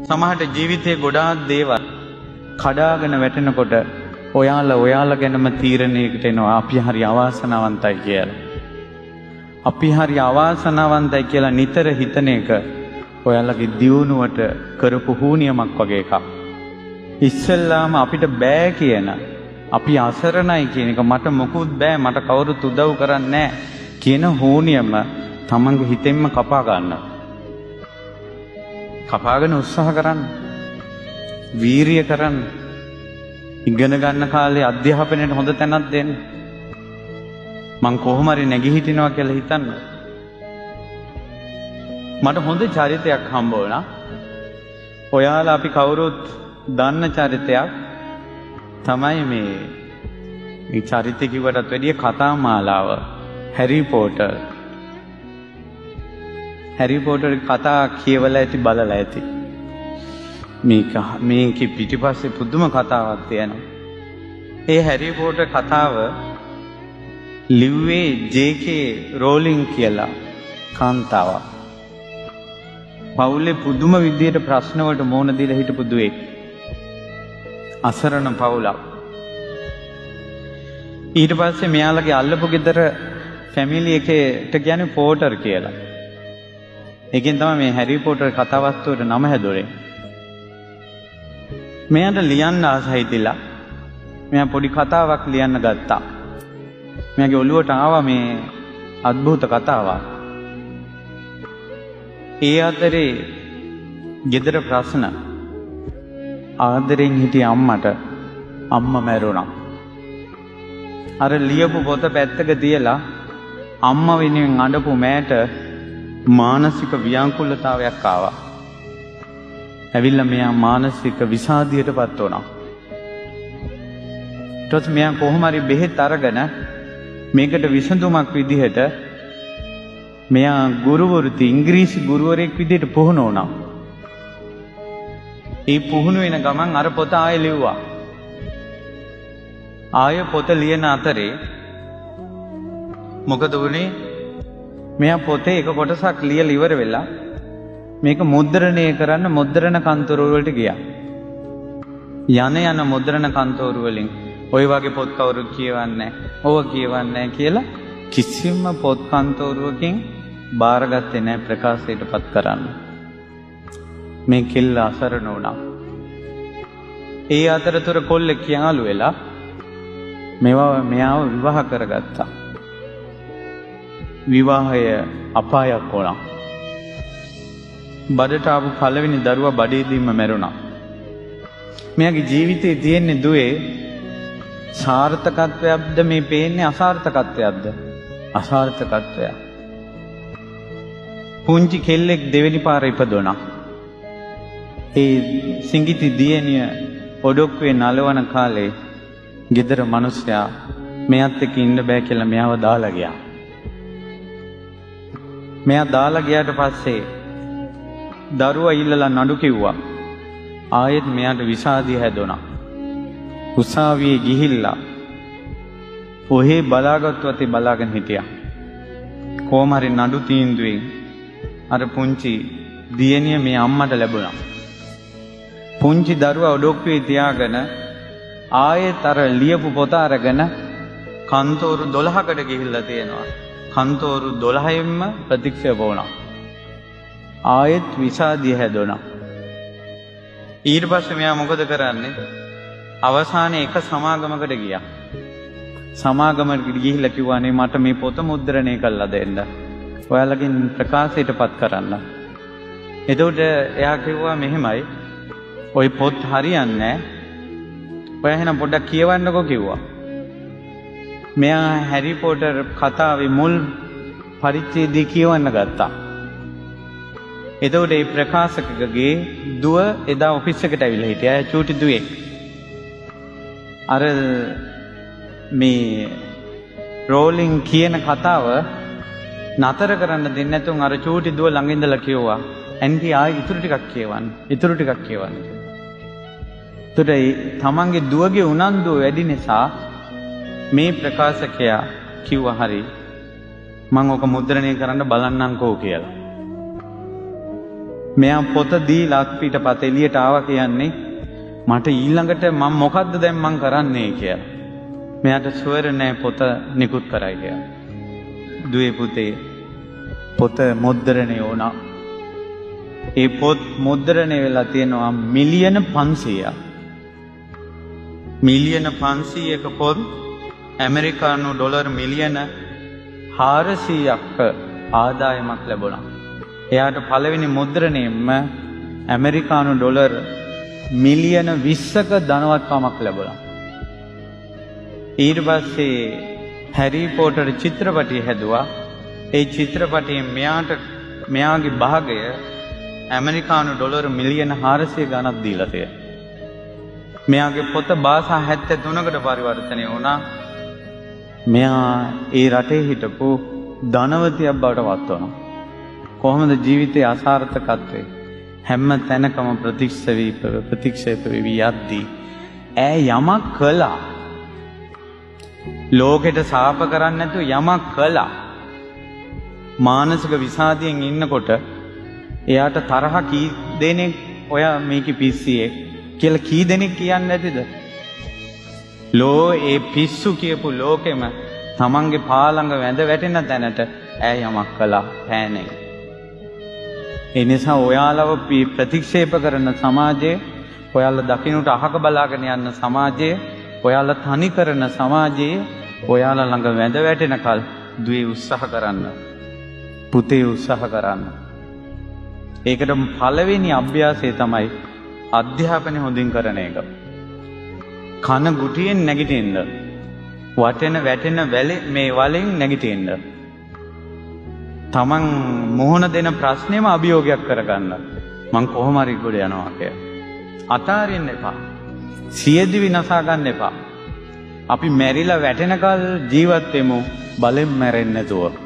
සමහරට ජීවිතයේ ගොඩාක් දේවල් කඩාගෙන වැටෙනකොට ඔයාලා ගැනම තීරණයකට එනවා අපි හරි අවාසනාවන්තයි කියලා. අපි හරි අවාසනාවන්තයි කියලා නිතර හිතන එක ඔයාලගේ දියුණුවට කරපු හුනියමක් වගේ එකක්. ඉස්සෙල්ලාම අපිට බෑ කියන අපි අසරණයි කියන එක මට මොකුත් බෑ මට කවුරුත් උදව් කරන්නේ නැහැ කියන හුනියම තමන්ගේ හිතෙන්ම කපා ගන්න. කපාගෙන උත්සාහ කරන්න. වීරිය කරන්න. ඉගෙන ගන්න කාලේ අධ්‍යාපනයට හොඳ තැනක් දෙන්න. මං කොහොම හරි නැගී හිටිනවා කියලා හිතන්න. මට හොඳ චරිතයක් හම්බ වුණා. ඔයාලා අපි කවුරුත් දන්න චරිතයක් තමයි මේ චරිතය කිව්වටත් වැඩිය කතා මාලාව හැරි පොටර්. හැරි පොටර් කතා කියවලා ඇති බලලා ඇති. මේකේ පිටිපස්සේ පුදුම කතාවක් තියෙනවා. ඒ හැරි පොටර් කතාව ලිව්වේ ජේ.කේ රෝලින් කියලා කාන්තාවක්. පවුලේ පුදුම විදියට ප්‍රශ්න වලට මුහුණ දීලා හිටපු දුවෙක්. අසරණ පවුලක්. ඊට පස්සේ මෙයාලගේ අල්ලපු ගෙදර ෆැමිලි එකේට කියන්නේ පොටර් කියලා. ඒකෙන් තමයි මේ හැරි පොටර් කතාවස්තුවට නම හැදුවේ. මෙයාට ලියන්න ආසයි තිලා මෙයා පොඩි කතාවක් ලියන්න ගත්තා. මෙයාගේ ඔළුවට ආවා මේ අద్භූත කතාවක්. ඒ අතරේ ගෙදර ප්‍රශ්න ආදරෙන් හිටිය අම්මට අම්මා මැරුණා. අර ලියපු පොත පැත්තක තියලා අම්මා වෙනුවෙන් අඬපු මෑට මානසික ව්‍යාකූලතාවයක් ආවා. ඇවිල්ලා මෙයා මානසික විෂාදයටපත් වුණා. ඊට පස්සේ මෙයා කොහොම හරි බෙහෙත් අරගෙන මේකට විසඳුමක් විදිහට මෙයා ගුරුවරුති ඉංග්‍රීසි ගුරුවරයෙක් විදිහට පුහුණු වුණා. ඒ පුහුණු වෙන ගමන් අර පොත ආයෙ ලිව්වා. ආයෙ පොත ලියන අතරේ මොකද වුනේ? මෙයා පොතේ එක කොටසක් ලියලා ඉවර වෙලා මේක මුද්‍රණය කරන්න මුද්‍රණ කන්තරු වලට ගියා. යන මුද්‍රණ කන්තරු වලින් ওই වගේ පොත් කවුරුත් කියවන්නේ ඕව කියවන්නේ කියලා කිසිම පොත් කන්තරුවකින් බාරගත්තේ නැහැ ප්‍රකාශයටපත් කරන්න. මේ කෙල්ල අසරණ වුණා. ඒ අතරතුර කොල්ලෙක් යාළු වෙලා මෙයාව විවාහ කරගත්තා. විවාහය අපායක් වුණා. බඩට ආපු පළවෙනි දරුවා බඩේදීම මැරුණා. මෙයාගේ ජීවිතේ තියෙන්නේ දුවේ සාර්ථකත්වයක්ද මේ පේන්නේ අසාර්ථකත්වයක්ද? අසාර්ථකත්වය. පුංචි කෙල්ලෙක් දෙවෙනි පාර ඉපදුණා. ඒ සිඟිති දියණිය ඔඩොක්කුවේ නලවන කාලේ ගෙදර මිනිස්සයා මෙයත් එක්ක ඉන්න බෑ කියලා මෙයාව දාලා ගියා. මෙයා දාලා ගියාට පස්සේ දරුවා ඉල්ලලා නඩු කිව්වා. ආයෙත් මෙයාට විෂාදිය හැදුණා. උසාවියේ ගිහිල්ලා ඔහේ බලාගත්තු අතේ බලාගෙන හිටියා. කොහොම හරි නඩු තීන්දුවෙන් අර පුංචි දියණිය මේ අම්මට ලැබුණා. පුංචි දරුවා ඔඩොක්කුවේ තියාගෙන ආයෙත් අර ලියපු පොත අරගෙන කන්තෝරු 12කට ගිහිල්ලා තියෙනවා. කන්තෝරු 12ෙන්ම ප්‍රතික්ෂේප වුණා. ආයෙත් විෂාදිය හැදුණා. ඊට පස්සේ මෙයා මොකද කරන්නේ? අවසානයේ එක සමාගමකට ගියා. සමාගමකට ගිහිල්ලා කිව්වානේ මට මේ පොත මුද්‍රණය කරලා දෙන්න. ඔයාලගෙන් ප්‍රකාශයටපත් කරන්න. එතකොට එයා කිව්වා මෙහෙමයි. ওই පොත් හරියන්නේ නැහැ. ඔයා එහෙනම් පොඩ්ඩක් කියවන්නකෝ කිව්වා. මෙයා හැරි පොටර් කතාවේ මුල් පරිච්ඡේදය කියවන්න ගත්තා. එතකොට මේ ප්‍රකාශකගේ දුව එදා ඔෆිස් එකට ඇවිල්ලා හිටියා. චූටි දුවෙක්. අර මේ රෝලින් කියන කතාව නතර කරන්න දෙන්නේ නැතුන් අර චූටි දුව ළඟ ඉඳලා කිව්වා ඇන්ටි ආයි ඉතුරු ටිකක් කියවන්න. ඉතුරු ටිකක් කියවන්න. ඒතට තමන්ගේ දුවගේ උනන්දුව වැඩි නිසා මේ ප්‍රකාශකයා කිව්වා හරි මම ඔක මුද්‍රණය කරන්න බලන්නම්කෝ කියලා. මෙයා පොත දීලා පිටපත එළියට ආවා කියන්නේ මට ඊළඟට මම මොකද්ද දැන් මං කරන්නේ කියලා. මෙයාට ස්වර නැහැ පොත නිකුත් කරයි කියලා. දුවේ පුතේ පොත මුද්‍රණය වුණා. ඒ පොත් මුද්‍රණය වෙලා තියෙනවා මිලියන 500ක්. මිලියන 500ක පොත් ඇමරිකානු ඩොලර් මිලියන 400ක් ආදායමක් ලැබුණා. එයාට පළවෙනි මුද්‍රණයෙන්ම ඇමරිකානු ඩොලර් මිලියන 20ක ධනවත්කමක් ලැබුණා. ඊට පස්සේ හැරි පොටර් චිත්‍රපටිය හැදුවා. ඒ චිත්‍රපටයෙන් මෙයාගේ භාගය ඇමරිකානු ඩොලර් මිලියන 400 ගණක් දීලා තියෙනවා. මෙයාගේ පොත භාෂා 73කට පරිවර්තනය වුණා. මෙයා ඒ රටේ හිටපු ධනවතියක් බවට පත් වුණා. කොහොමද ජීවිතයේ අසාර්ථකත්වය හැම තැනකම ප්‍රතික්ෂේප වෙවි යද්දී ඈ යමක් කළා. ලෝකෙට සාප කරන්නේ නැතුව යමක් කළා. මානසික විසාදයෙන් ඉන්නකොට එයාට තරහ කී දෙනෙක් ඔයා මේකේ පිස්සියේ කියලා කී දෙනෙක් කියන්නේ නැතිද? ඒ පිස්සු කියපු ලෝකෙම තමන්ගේ පාළඟ වැඳ වැටෙන තැනට ඈ යමක් කළා පෑනේ. ඒ නිසා ඔයාලව ප්‍රතික්ෂේප කරන සමාජයේ, ඔයාලා දකින්නට අහක බලාගෙන යන සමාජයේ, ඔයාලා තනි කරන සමාජයේ ඔයාලා ළඟ වැඳ වැටෙනකල් දුවේ උත්සාහ කරන්න. පුතේ උත්සාහ කරන්න. ඒකට පළවෙනි අභ්‍යාසය තමයි අධ්‍යාපනය හොඳින් කරන එක. කන ගුටියෙන් නැගිටින්න. වටෙන වැටෙන මේ වලෙන් නැගිටින්න. තමන් මොහොන දෙන ප්‍රශ්නේම අභියෝගයක් කරගන්න. මං කොහොම හරි ගොඩ යනවා කියලා. අතාරින්න එපා. සියදිවි නසා ගන්න එපා. අපි මැරිලා වැටෙනකල් ජීවත් වෙමු බලෙන් මැරෙන්නේ නැතුව.